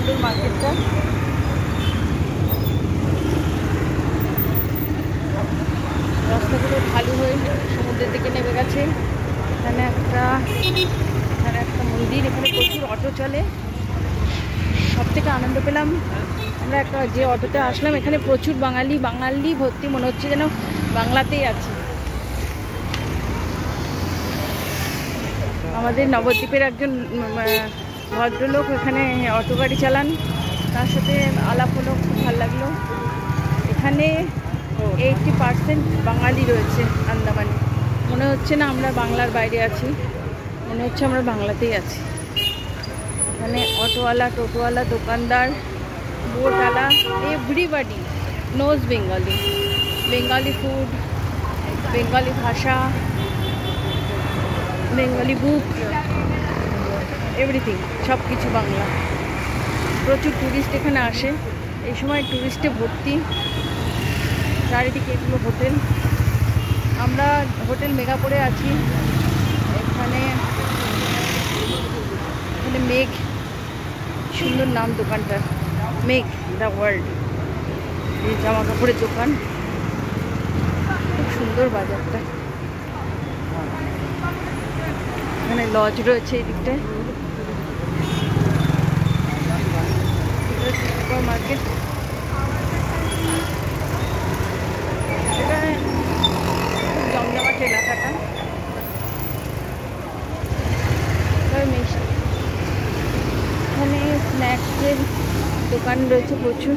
সুন্দর মার্কেটটা। রাস্তাগুলো খালি হয়ে সমুদ্রের দিকে নেমে গেছে। এখানে একটা মন্দির, এখানে প্রচুর অটো চলে। সব থেকে আনন্দ পেলাম আমরা যে অটোতে আসলাম, এখানে প্রচুর বাঙালি ভর্তি, মনে হচ্ছে যেন বাংলাতেই আছে। আমাদের নবদ্বীপের একজন ভদ্রলোক এখানে অটো গাড়ি চালান, তার সাথে আলাপ হলো, খুব ভালো লাগলো। এখানে 80% বাঙালি রয়েছে আন্দামানে। মনে হচ্ছে না আমরা বাংলার বাইরে আছি, মনে হচ্ছে আমরা বাংলাতেই আছি। এখানে অটোওয়ালা, টোটোওয়ালা, দোকানদার, বোটওয়ালা, everybody knows Bengali food, Bengali ভাষা, বেঙ্গলি বুক, এভরিথিং, সব কিছু বাংলা। প্রচুর ট্যুরিস্ট এখানে আসে, এই সময় ট্যুরিস্টে ভর্তি। চারিদিকে এগুলো হোটেল। আমরা হোটেল মেঘাপুরে আছি। এখানে মেঘ, সুন্দর নাম দোকানটার, মেঘ দ্য ওয়ার্ল্ড। এই জামা কাপড়ের দোকান, খুব সুন্দর বাজারটা। এখানে লজ রয়েছে এই দিকটায়। সুপার মার্কেট, এটা জমজমাট এলাকাটা। এখানে স্ন্যাক্সের দোকান রয়েছে প্রচুর।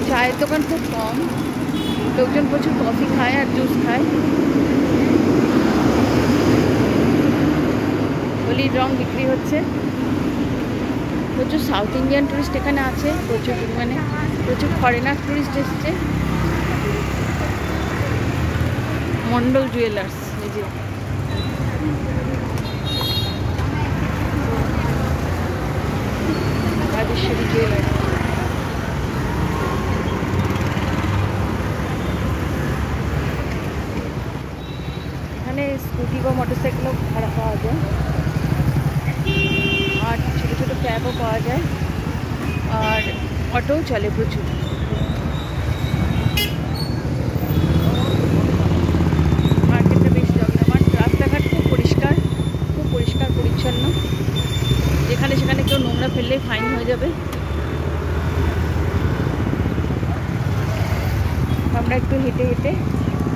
চায়ের দোকান খুব কম, লোকজন প্রচুর কফি খায় আর জুস খায়। হোলির রং বিক্রি হচ্ছে। প্রচুর সাউথ ইন্ডিয়ান টুরিস্ট এখানে আছে, প্রচুর পরিমাণে। প্রচুর ফরেনার টুরিস্ট এসছে। মন্ডল জুয়েলার্স, এই যে রাজেশ্বরী জুয়েলার্স। এখানে স্কুটি বা মোটরসাইকেলও ভাড়া পাওয়া যায়, আর ছোটো ছোটো ক্যাবও পাওয়া যায়, আর অটোও চলে প্রচুর। মার্কেটটা বেশ জমজমাট, রাস্তাঘাট খুব পরিষ্কার পরিচ্ছন্ন। যেখানে সেখানে কেউ নোংরা ফেললেই ফাইন হয়ে যাবে। আমরা একটু হেঁটে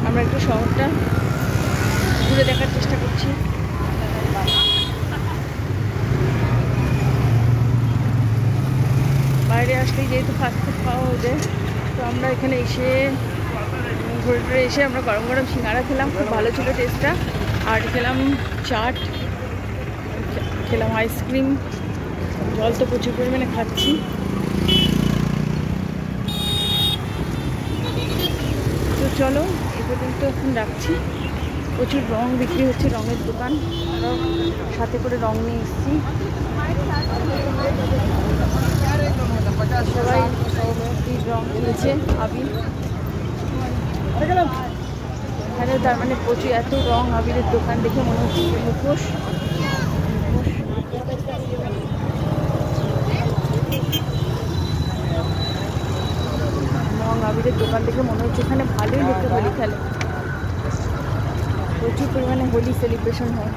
আমরা একটু শহরটা ঘুরে দেখার চেষ্টা করছি। বাইরে আসলেই যেহেতু ফাস্টফুড খাওয়া হয়ে যায়, তো আমরা এখানে ঘুরে এসে আমরা গরম গরম সিঙ্গাড়া খেলাম, খুব ভালো ছিল টেস্টটা। আর খেলাম চাট, খেলাম আইসক্রিম, জল তো প্রচুর পরিমাণে খাচ্ছি। তো চলো এই পর্যন্ত এখন রাখছি। প্রচুর রং বিক্রি হচ্ছে, রঙের দোকান, আমরাও সাথে করে রং নিয়ে এসেছি। সবাই রং কিনেছে, আবির। এখানে তার মানে প্রচুর এত রং আবিরের দোকান দেখে মনে হচ্ছে মুখোশ। রং আবিরের দোকান দেখে মনে হচ্ছে এখানে ভালোই লোকে হোলি খেলে, প্রচুর পরিমাণে হোলি সেলিব্রেশন হয়।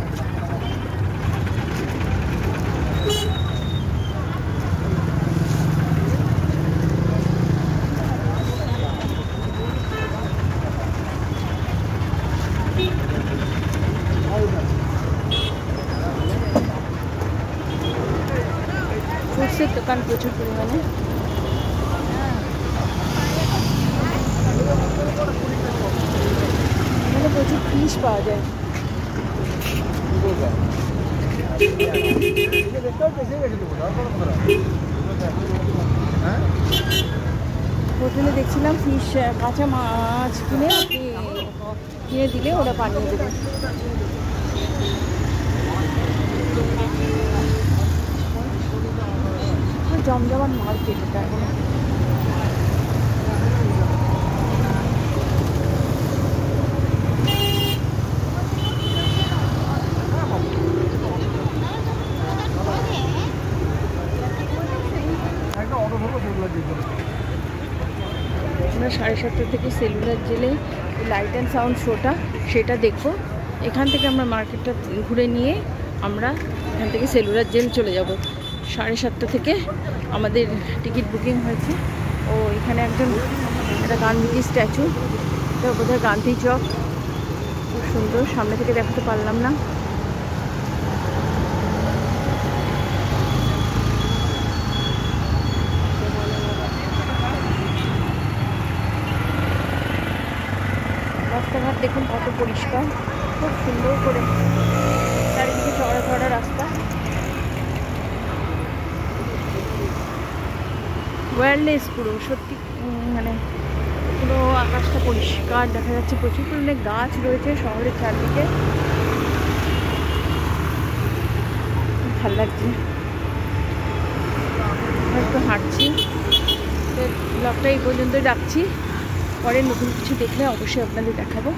ফ্রুটসের দোকান প্রচুর পরিমাণে। এখানে প্রচুর ফিশ পাওয়া যায়। হোটেলে দেখছিলাম ফিশ, কাঁচা মাছ কিনে দিলে ওরা বানিয়ে দেবে। জমজমাট মার্কেট এটা। আমরা 7:30 থেকে সেলুলার জেলে লাইট অ্যান্ড সাউন্ড শোটা সেটা দেখব। এখান থেকে আমরা মার্কেটটা ঘুরে নিয়ে আমরা এখান থেকে সেলুলার জেল চলে যাব। 7:30 থেকে আমাদের টিকিট বুকিং হয়েছে। ও এখানে একটা গান্ধীজি স্ট্যাচু, এটা বোধহয় গান্ধী চক, খুব সুন্দর, সামনে থেকে দেখাতে পারলাম না। রাস্তাঘাট দেখুন কত পরিষ্কার, খুব সুন্দর করে চারিদিকে চড়া চড়া রাস্তা। ওয়্যারলেস পুরো, সত্যি মানে পুরো আকাশটা পরিষ্কার দেখা যাচ্ছে। প্রচুর পরিমাণে গাছ রয়েছে শহরের চারদিকে, ভালো লাগছে। একটু হাঁটছি। ব্লগটা এই পর্যন্তই রাখছি, পরে নতুন কিছু দেখলে অবশ্যই আপনাদের দেখাবো।